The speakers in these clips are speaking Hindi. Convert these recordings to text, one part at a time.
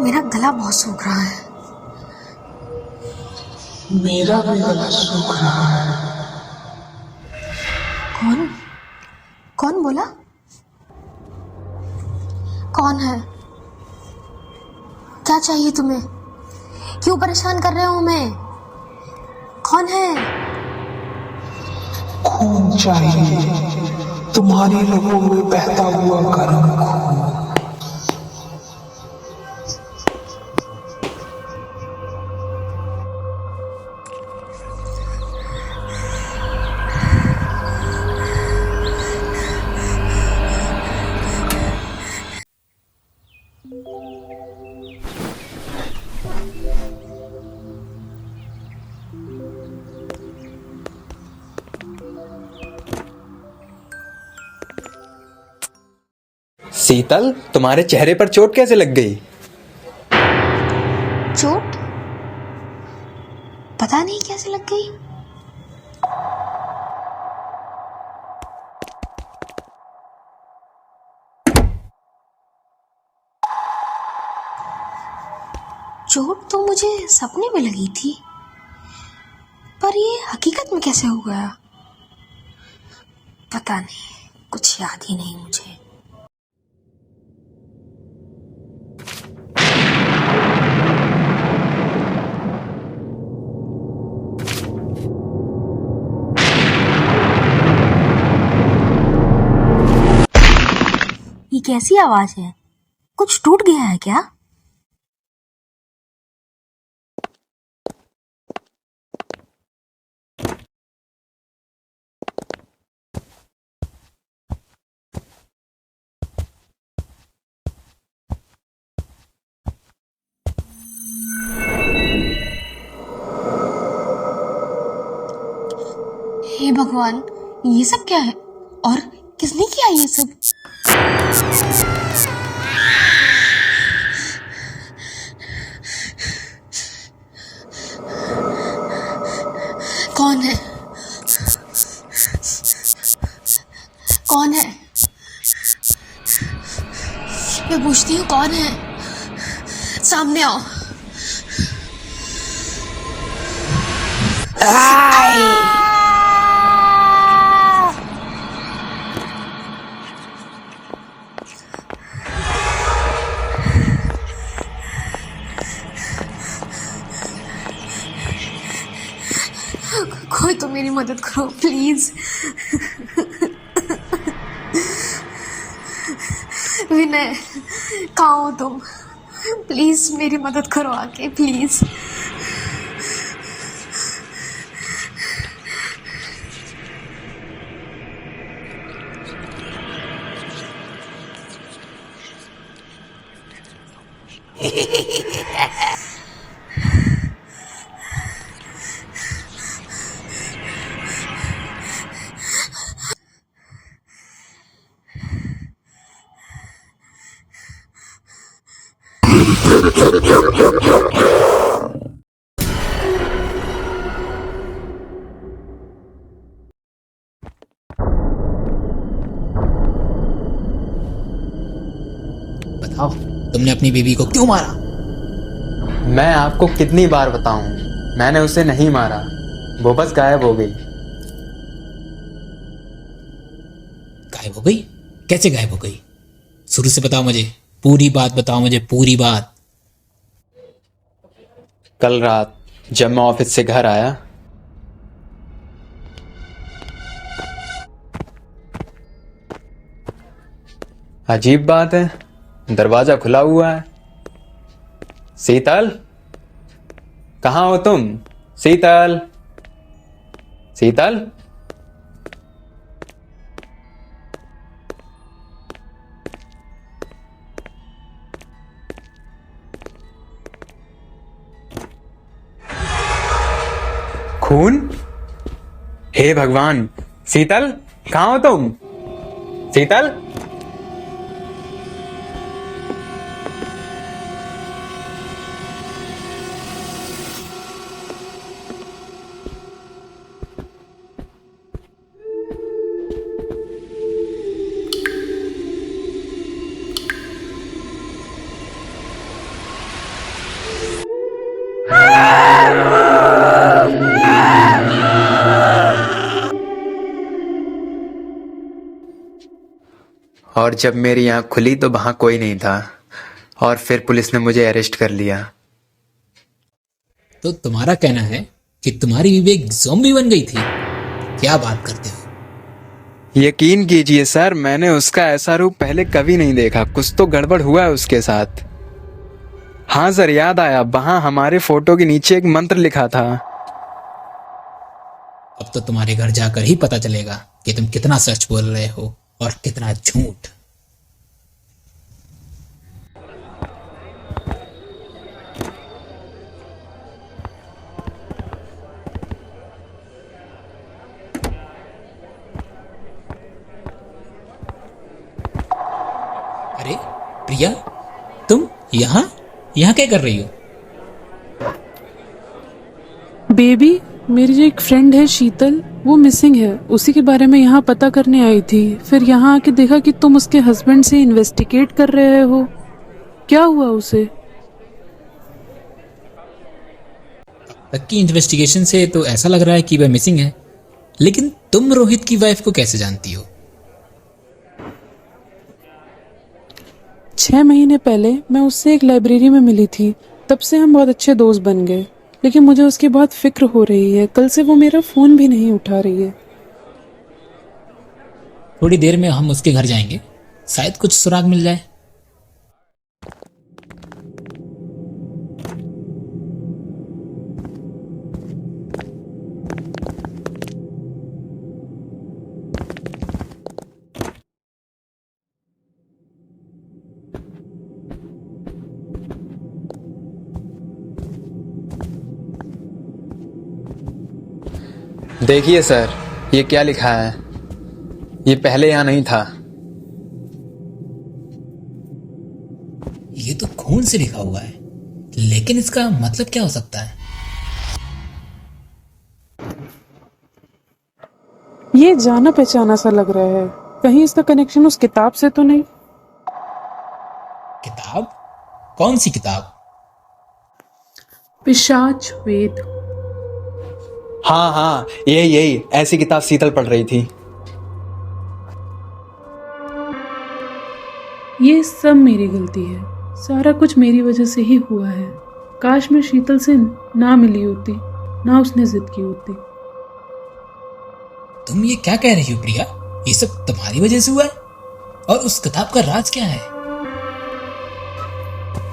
मेरा गला बहुत सूख रहा है। मेरा भी गला सूख रहा है। कौन कौन बोला? कौन है? क्या चाहिए तुम्हें? क्यों परेशान कर रहे हो मैं? कौन है? खून चाहिए, तुम्हारी रगों में बहता हुआ गर्म खून। शीतल, तुम्हारे चेहरे पर चोट कैसे लग गई? चोट? पता नहीं कैसे लग गई। चोट तो मुझे सपने में लगी थी, पर ये हकीकत में कैसे हो गया पता नहीं, कुछ याद ही नहीं मुझे। ये कैसी आवाज है? कुछ टूट गया है क्या? हे भगवान, ये सब क्या है और किसने किया ये सब? कौन है? कौन है? मैं पूछती हूँ, कौन है? सामने आओ। कोई तो मेरी मदद करो प्लीज। विनय, कहाँ हो तुम? प्लीज मेरी मदद करो आके, प्लीज। बताओ, तुमने अपनी बीवी को क्यों मारा? मैं आपको कितनी बार बताऊं, मैंने उसे नहीं मारा, वो बस गायब हो गई। गायब हो गई? कैसे गायब हो गई? शुरू से बताओ मुझे, पूरी बात बताओ मुझे, पूरी बात। कल रात जब मैं ऑफिस से घर आया, अजीब बात है, दरवाजा खुला हुआ है। शीतल, कहाँ हो तुम? शीतल, शीतल। खून? हे भगवान, शीतल, कहाँ हो तुम? शीतल। और जब मेरी आँख खुली तो वहाँ कोई नहीं था और फिर पुलिस ने मुझे अरेस्ट कर लिया। तो तुम्हारा कहना है कि तुम्हारी बीवी एक ज़ॉम्बी बन गई थी? क्या बात करते हो? यकीन कीजिए सर, मैंने उसका ऐसा रूप पहले कभी नहीं देखा। कुछ तो गड़बड़ हुआ है उसके साथ। हाँ सर, याद आया, वहाँ हमारे फोटो के नीचे एक मंत्र लिखा था। अब तो तुम्हारे घर जाकर ही पता चलेगा कि तुम कितना सच बोल रहे हो और कितना झूठ। अरे प्रिया, तुम यहाँ यहाँ क्या कर रही हो? बेबी, मेरी जो एक फ्रेंड है शीतल, वो मिसिंग है। उसी के बारे में यहाँ पता करने आई थी। फिर यहाँ आके देखा कि तुम उसके हस्बैंड से इन्वेस्टिगेट कर रहे हो। क्या हुआ उसे? तक की इन्वेस्टिगेशन से तो ऐसा लग रहा है कि वह मिसिंग है, लेकिन तुम रोहित की वाइफ को कैसे जानती हो? 6 महीने पहले मैं उससे एक लाइब्रेरी में मिली थी। तब से हम बहुत अच्छे दोस्त बन गए, लेकिन मुझे उसकी बहुत फिक्र हो रही है। कल से वो मेरा फोन भी नहीं उठा रही है। थोड़ी देर में हम उसके घर जाएंगे, शायद कुछ सुराग मिल जाए। देखिए सर, ये क्या लिखा है। ये पहले यहाँ नहीं था। ये तो खून से लिखा हुआ है, लेकिन इसका मतलब क्या हो सकता है? ये जाना पहचाना सा लग रहा है। कहीं इसका कनेक्शन उस किताब से तो नहीं? किताब? कौन सी किताब? पिशाच वेद। हाँ हाँ, यही ऐसी किताब शीतल पढ़ रही थी। ये सब मेरी गलती है। सारा कुछ मेरी वजह से ही हुआ है। काश मैं शीतल से ना मिली होती, ना उसने जिद की होती। तुम ये क्या कह रही हो प्रिया? ये सब तुम्हारी वजह से हुआ है? और उस किताब का राज क्या है?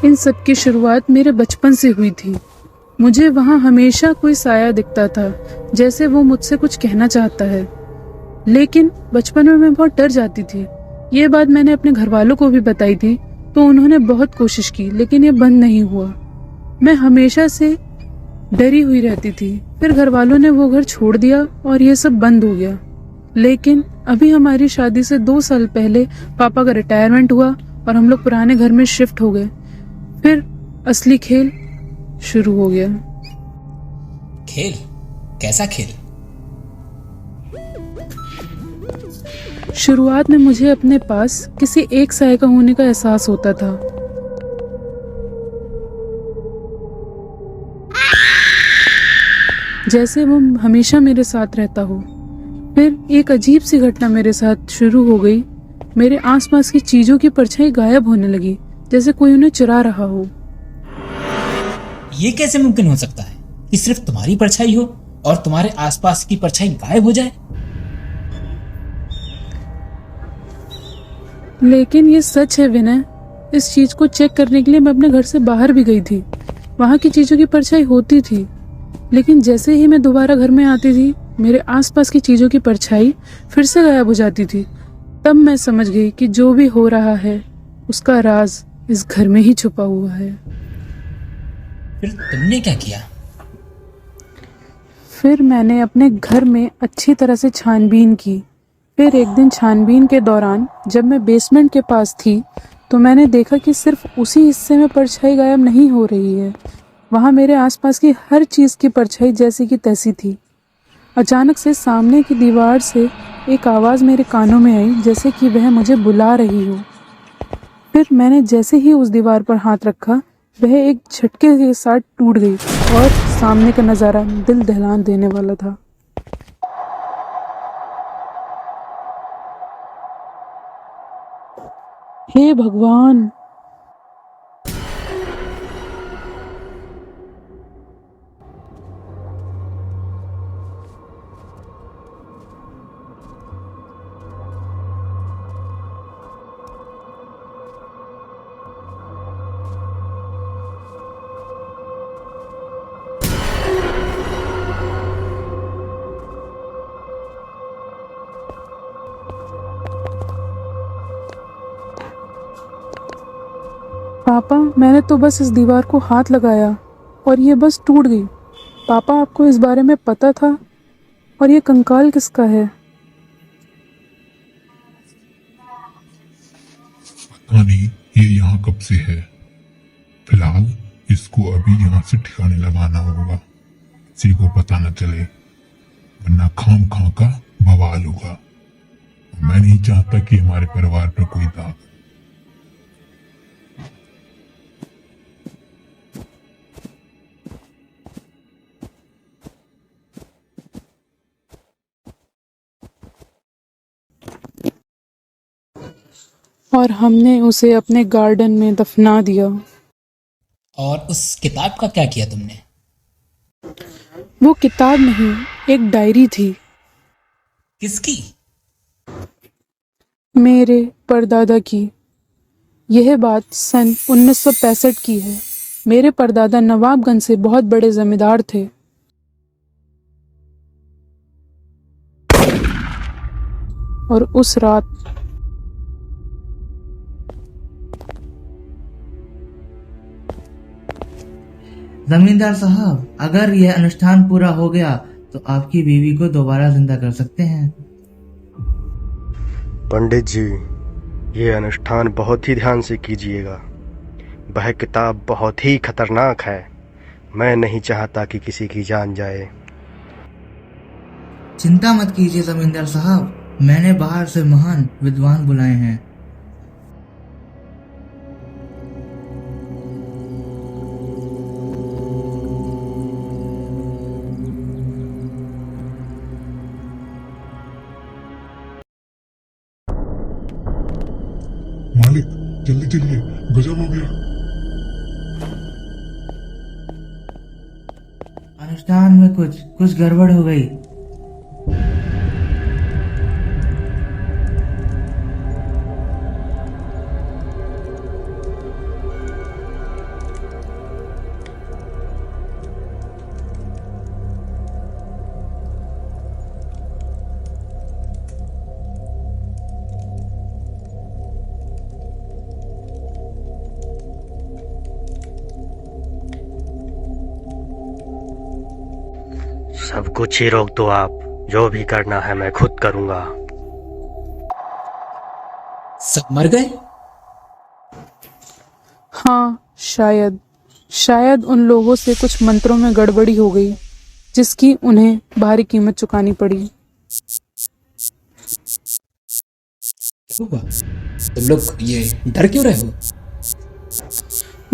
इन सब की शुरुआत मेरे बचपन से हुई थी। मुझे वहाँ हमेशा कोई साया दिखता था, जैसे वो मुझसे कुछ कहना चाहता है। लेकिन बचपन में मैं बहुत डर जाती थी। ये बात मैंने अपने घर वालों को भी बताई थी, तो उन्होंने बहुत कोशिश की, लेकिन ये बंद नहीं हुआ। मैं हमेशा से डरी हुई रहती थी। फिर घर वालों ने वो घर छोड़ दिया और ये सब बंद हो गया। लेकिन अभी हमारी शादी से 2 साल पहले पापा का रिटायरमेंट हुआ और हम लोग पुराने घर में शिफ्ट हो गए। फिर असली खेल शुरू हो गया। खेल? कैसा खेल? शुरुआत में मुझे अपने पास किसी एक साय का होने का एहसास होता था। जैसे वो हमेशा मेरे साथ रहता हो। फिर एक अजीब सी घटना मेरे साथ शुरू हो गई। मेरे आसपास की चीजों की परछाई गायब होने लगी, जैसे कोई उन्हें चुरा रहा हो। ये कैसे मुमकिन हो सकता है कि सिर्फ तुम्हारी परछाई हो और तुम्हारे आसपास की परछाई गायब हो जाए? लेकिन ये सच है विनय। इस चीज को चेक करने के लिए मैं अपने घर से बाहर भी गई थी। वहां की चीजों की परछाई होती थी, लेकिन जैसे ही मैं दोबारा घर में आती थी, मेरे आसपास की चीजों की परछाई फिर से गायब हो जाती थी। तब मैं समझ गई कि जो भी हो रहा है उसका राज इस घर में ही छुपा हुआ है। फिर तुमने क्या किया? फिर मैंने अपने घर में अच्छी तरह से छानबीन की। फिर एक दिन छानबीन के दौरान जब मैं बेसमेंट के पास थी, तो मैंने देखा कि सिर्फ उसी हिस्से में परछाई गायब नहीं हो रही है। वहाँ मेरे आसपास की हर चीज़ की परछाई जैसी की तैसी थी। अचानक से सामने की दीवार से एक आवाज़ मेरे कानों में आई, जैसे कि वह मुझे बुला रही हो। फिर मैंने जैसे ही उस दीवार पर हाथ रखा, वह एक झटके के साथ टूट गई और सामने का नज़ारा दिल दहला देने वाला था। हे भगवान। पापा, मैंने तो बस इस दीवार को हाथ लगाया और ये बस टूट गई। पापा, आपको इस बारे में पता था? और ये कंकाल किसका है? पता नहीं ये यहाँ कब से है। फिलहाल इसको अभी यहाँ से ठिकाने लगाना होगा, किसी को पता न चले, वरना खाम खा का बवाल होगा। मैं नहीं चाहता कि हमारे परिवार पर कोई दाग। और हमने उसे अपने गार्डन में दफना दिया। और उस किताब का क्या किया तुमने? वो किताब नहीं, एक डायरी थी। किसकी? मेरे परदादा की। यह बात सन 1965 की है। मेरे परदादा नवाबगंज से बहुत बड़े जमींदार थे। और उस रात जमींदार साहब, अगर यह अनुष्ठान पूरा हो गया तो आपकी बीवी को दोबारा जिंदा कर सकते हैं। पंडित जी, ये अनुष्ठान बहुत ही ध्यान से कीजिएगा। वह किताब बहुत ही खतरनाक है। मैं नहीं चाहता कि किसी की जान जाए। चिंता मत कीजिए जमींदार साहब, मैंने बाहर से महान विद्वान बुलाए हैं। मालिक, जल्दी चलिए, गजब हो गया। अनुष्ठान में कुछ गड़बड़ हो गई। सब कुछ ही रोक दो आप। जो भी करना है मैं खुद करूंगा। सब मर गए? हाँ, शायद उन लोगों से कुछ मंत्रों में गड़बड़ी हो गई, जिसकी उन्हें भारी कीमत चुकानी पड़ी। क्या हुआ? तुम लोग ये डर क्यों रहे हो?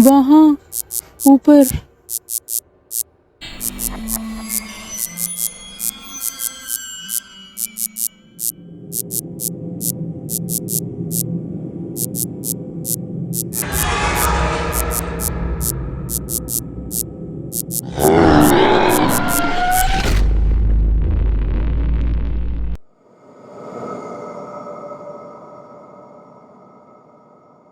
वहां ऊपर